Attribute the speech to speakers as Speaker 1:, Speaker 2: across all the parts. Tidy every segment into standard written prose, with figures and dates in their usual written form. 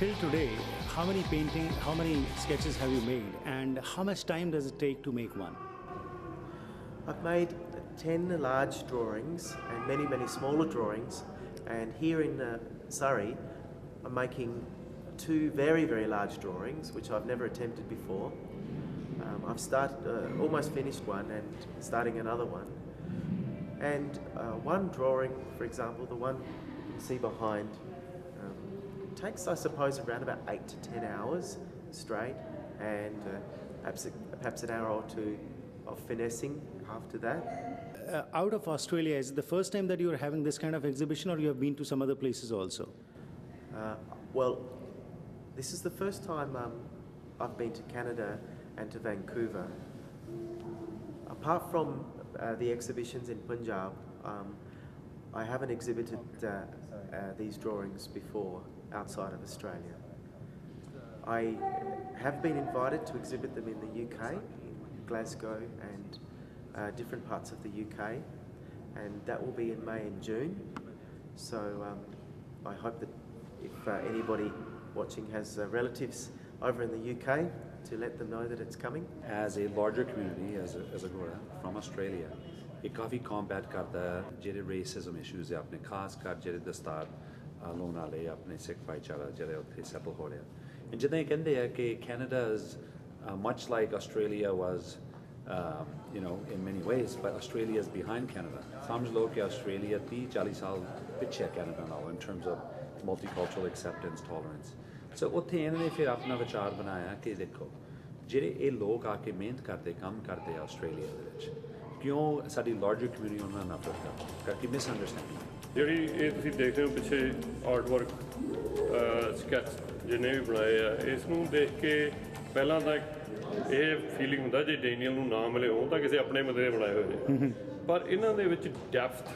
Speaker 1: Till today, how many sketches have you made, and how much time does it take to make one?
Speaker 2: I've made 10 large drawings and many, many smaller drawings, and here in Surrey I'm making 2 very, very large drawings which I've never attempted before. I've almost finished one and starting another one. And one drawing, for example, the one you see behind, takes, I suppose, around about 8 to 10 hours straight, and perhaps an hour or two of finessing after that.
Speaker 1: Out of Australia, is it the first time that you are having this kind of exhibition, or you have been to some other places also?
Speaker 2: Well, this is the first time I've been to Canada and to Vancouver. Apart from the exhibitions in Punjab, I haven't exhibited these drawings before outside of Australia. I have been invited to exhibit them in the UK, in Glasgow and different parts of the UK, and that will be in May and June. So I hope that if anybody watching has relatives over in the UK, to let them know that it's coming.
Speaker 3: As a larger community, as a Gora from Australia, it काफ़ी combat करता है जेरे racism issues है अपने खास कर जेरे दस्तार loan वाले अपने सिख भाईचारा जेरे उत्थे settle हो रहा है। जितने कहते हैं कि Canada is much like Australia was, in many ways, but Australia is behind Canada. समझ लो कि Australia 30-40 साल पीछे है Canada नालों in terms of multicultural acceptance, tolerance. So उत्थे इन्होंने फिर अपना विचार बनाया कि देखो ਜਿਹੜੇ ਇਹ ਲੋਕ ਆ ਕੇ ਮਿਹਨਤ ਕਰਦੇ ਕੰਮ ਕਰਦੇ ਆ ਆਸਟ੍ਰੇਲੀਆ ਦੇ ਵਿੱਚ ਕਿਉਂ ਸਾਡੀ ਲਾਰਜਰ ਕਮਿਊਨਿਟੀ ਉਹਨਾਂ ਨਾਲ ਨਫ਼ਰਤ ਕਰਕੇ ਮਿਸਅੰਡਰਸਟੈਂਡਿੰਗ
Speaker 4: ਜਿਹੜੀ ਇਹ ਤੁਸੀਂ ਦੇਖ ਰਹੇ ਹੋ ਪਿੱਛੇ ਆਰਟ ਵਰਕ ਸਕੈਚ ਜਿਹਨੇ ਵੀ ਬਣਾਏ ਆ ਇਸ ਨੂੰ ਦੇਖ ਕੇ ਪਹਿਲਾਂ ਤਾਂ ਇਹ ਫੀਲਿੰਗ ਹੁੰਦਾ ਜੇ ਡੈਨੀਅਲ ਨੂੰ ਨਾ ਮਿਲੇ ਉਹ ਤਾਂ ਕਿਸੇ ਆਪਣੇ ਬੰਦੇ ਦੇ ਬਣਾਏ ਹੋਏ ਨੇ ਪਰ ਇਹਨਾਂ ਦੇ ਵਿੱਚ ਡੈਪਥ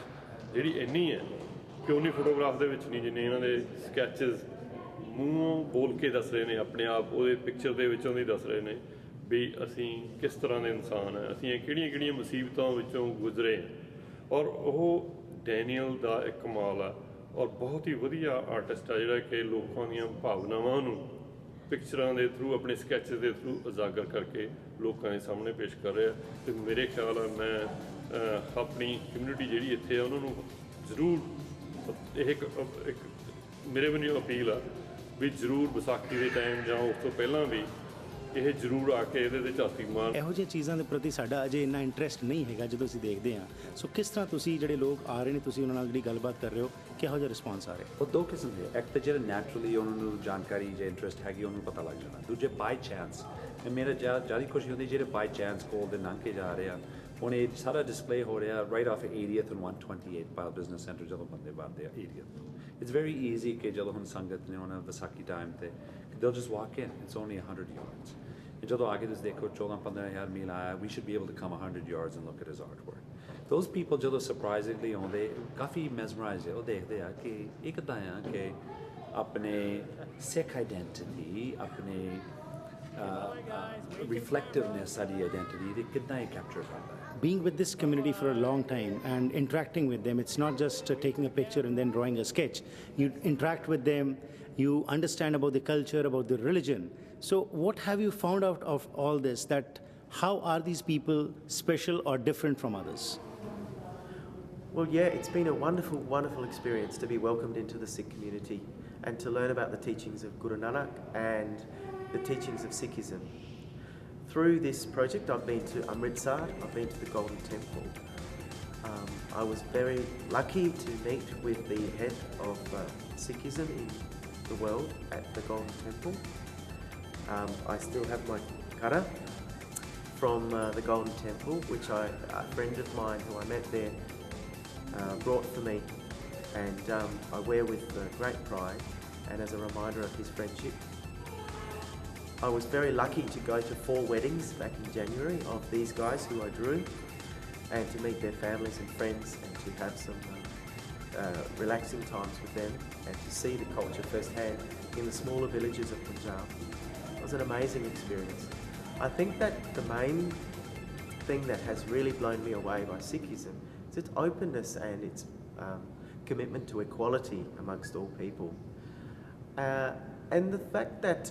Speaker 4: ਜਿਹੜੀ ਇੰਨੀ ਹੈ ਕਿ ਉਨੀ ਫੋਟੋਗ੍ਰਾਫ ਦੇ ਵਿੱਚ ਨਹੀਂ ਜਿੰਨੇ ਇਹਨਾਂ ਦੇ ਸਕੈਚਸ ਮੂੰਹੋਂ ਬੋਲ ਕੇ ਦੱਸ ਰਹੇ ਨੇ ਆਪਣੇ ਆਪ ਉਹਦੇ ਪਿਕਚਰ ਦੇ ਵਿੱਚੋਂ ਦੀ ਦੱਸ ਰਹੇ ਨੇ ਵੀ ਅਸੀਂ ਕਿਸ ਤਰ੍ਹਾਂ ਦੇ ਇਨਸਾਨ ਹੈ ਅਸੀਂ ਕਿਹੜੀਆਂ ਕਿਹੜੀਆਂ ਮੁਸੀਬਤਾਂ ਵਿੱਚੋਂ ਗੁਜ਼ਰੇ ਹਾਂ ਔਰ ਉਹ ਡੈਨੀਅਲ ਦਾ ਇੱਕ ਕਮਾਲ ਆ ਔਰ ਬਹੁਤ ਹੀ ਵਧੀਆ ਆਰਟਿਸਟ ਆ ਜਿਹੜਾ ਕਿ ਲੋਕਾਂ ਦੀਆਂ ਭਾਵਨਾਵਾਂ ਨੂੰ ਪਿਕਚਰਾਂ ਦੇ ਥਰੂ ਆਪਣੇ ਸਕੈਚਸ ਦੇ ਥਰੂ ਉਜਾਗਰ ਕਰਕੇ ਲੋਕਾਂ ਦੇ ਸਾਹਮਣੇ ਪੇਸ਼ ਕਰ ਰਿਹਾ ਤੇ ਮੇਰੇ ਖਿਆਲ ਆ ਮੈਂ ਆਪਣੀ ਕਮਿਊਨਿਟੀ ਜਿਹੜੀ ਇੱਥੇ ਆ ਉਹਨਾਂ ਨੂੰ ਜ਼ਰੂਰ ਇਹ ਇੱਕ ਮੇਰੇ ਵੱਲੋਂ ਅਪੀਲ ਆ ਵੀ ਜ਼ਰੂਰ ਵਿਸਾਖੀ ਦੇ ਟਾਈਮ ਜਾਂ ਉਸ ਤੋਂ ਪਹਿਲਾਂ ਵੀ ਇਹ ਜ਼ਰੂਰ ਆ ਕੇ ਇਹਦੇ ਤੇ ਝਾਤੀ ਮਾਰਨ।
Speaker 1: ਇਹੋ ਜਿਹੀ ਚੀਜ਼ਾਂ ਦੇ ਪ੍ਰਤੀ ਸਾਡਾ ਅਜੇ ਇੰਨਾ ਇੰਟਰਸਟ ਨਹੀਂ ਹੈਗਾ ਜਦੋਂ ਅਸੀਂ ਦੇਖਦੇ ਹਾਂ। ਸੋ ਕਿਸ ਤਰ੍ਹਾਂ ਤੁਸੀਂ ਜਿਹੜੇ ਲੋਕ ਆ ਰਹੇ ਨੇ ਤੁਸੀਂ ਉਹਨਾਂ ਨਾਲ ਜਿਹੜੀ ਗੱਲਬਾਤ ਕਰ ਰਹੇ ਹੋ ਕਿਹੋ ਜਿਹਾ ਰਿਸਪੌਂਸ ਆ ਰਿਹਾ?
Speaker 3: ਉਹ ਦੋ ਕਿਸਮ ਦੇ ਇੱਕ ਤਾਂ ਜਿਹੜਾ ਨੈਚੁਰਲੀ ਉਹਨਾਂ ਨੂੰ ਜਾਣਕਾਰੀ ਜਾਂ ਇੰਟਰਸਟ ਹੈਗੀ ਉਹਨੂੰ ਪਤਾ ਲੱਗ ਜਾਂਦਾ ਦੂਜੇ ਬਾਈ ਚਾਂਸ ਮੇਰਾ ਜ਼ਿਆਦਾ ਖੁਸ਼ੀ ਹੁੰਦੀ ਜਿਹੜੇ ਬਾਈ ਚਾਂਸ ਕੋਲ ਦੇ ਲੰਘ ਕੇ ਜਾ ਰਹੇ ਆ ਹੁਣ ਇਹ ਸਾਰਾ ਡਿਸਪਲੇ ਹੋ ਰਿਹਾ right of 80th and 128 Payal business centre ਜਦੋਂ ਬੰਦੇ ਵੜਦੇ ਆ ਏਰੀਆ ਤੋਂ ਇਟਸ ਵੈਰੀ ਈਜ਼ੀ ਕਿ ਜਦੋਂ ਹੁਣ ਸੰਗਤ ਨੇ ਉਹਨਾਂ ਵਿਸਾਖੀ ਟਾਈਮ ਤੇ they'll just walk in it's only 100 yards and ਜਦੋਂ ਆ ਕੇ ਤੁਸੀਂ ਦੇਖੋ 14-15 ਮੀਲ ਆਇਆ we should be able to come 100 yards and look at his artwork those people ਜਦੋਂ surprisingly ਆਉਂਦੇ ਕਾਫੀ mesmerized ਉਹ ਦੇਖਦੇ ਆ ਕਿ ਇਹ ਕਿੱਦਾਂ ਆ ਕਿ ਆਪਣੇ ਸਿੱਖ ਆਈਡੈਂਟਿਟੀ ਆਪਣੇ reflectiveness ਸਾਡੀ ਆਈਡੈਂਟਿਟੀ ਦੇ ਕਿੱਦਾਂ ਇਹ ਕੈਪਚਰ ਕਰਦਾ ਹੈ
Speaker 1: Being with this community for a long time and interacting with them, it's not just taking a picture and then drawing a sketch. You interact with them, you understand about the culture, about the religion. So what have you found out of all this, that how are these people special or different from others?
Speaker 2: Well, yeah, it's been a wonderful, wonderful experience to be welcomed into the Sikh community and to learn about the teachings of Guru Nanak and the teachings of Sikhism. Through this project, I've been to Amritsar, I've been to the Golden Temple. I was very lucky to meet with the head of Sikhism in the world at the Golden Temple. I still have my kara from the Golden Temple, which a friend of mine who I met there brought for me, and I wear with great pride and as a reminder of his friendship. I was very lucky to go to 4 weddings back in January of these guys who I drew and to meet their families and friends and to have some relaxing times with them and to see the culture firsthand in the smaller villages of Punjab. It was an amazing experience. I think that the main thing that has really blown me away by Sikhism is its openness and its commitment to equality amongst all people. And the fact that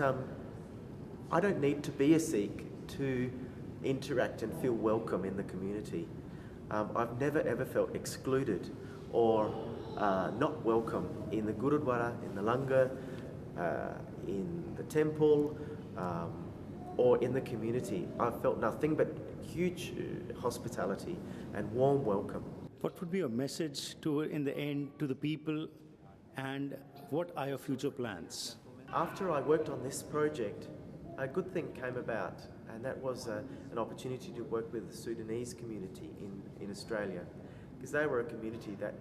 Speaker 2: I don't need to be a Sikh to interact and feel welcome in the community. I've never ever felt excluded or not welcome in the Gurudwara, in the Langar, in the temple, or in the community. I've felt nothing but huge hospitality and warm welcome.
Speaker 1: What would be your message to, in the end, to the people, and what are your future plans?
Speaker 2: After I worked on this project, a good thing came about, and that was an opportunity to work with the Sudanese community in Australia, because they were a community that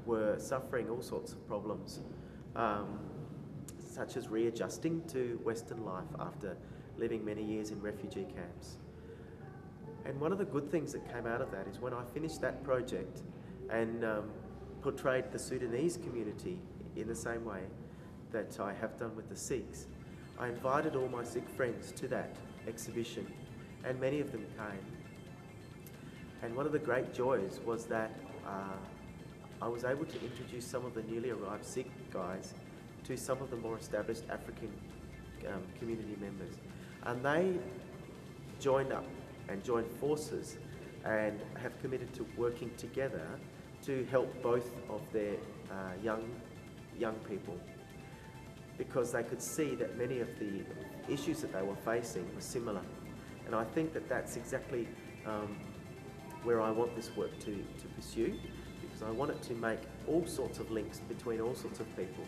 Speaker 2: were suffering all sorts of problems, such as readjusting to Western life after living many years in refugee camps. And one of the good things that came out of that is when I finished that project and portrayed the Sudanese community in the same way that I have done with the Sikhs, I invited all my Sikh friends to that exhibition, and many of them came. And one of the great joys was that I was able to introduce some of the newly arrived Sikh guys to some of the more established African community members. And they joined up and joined forces and have committed to working together to help both of their young people, because they could see that many of the issues that they were facing were similar. And I think that that's exactly where I want this work to pursue, because I want it to make all sorts of links between all sorts of people.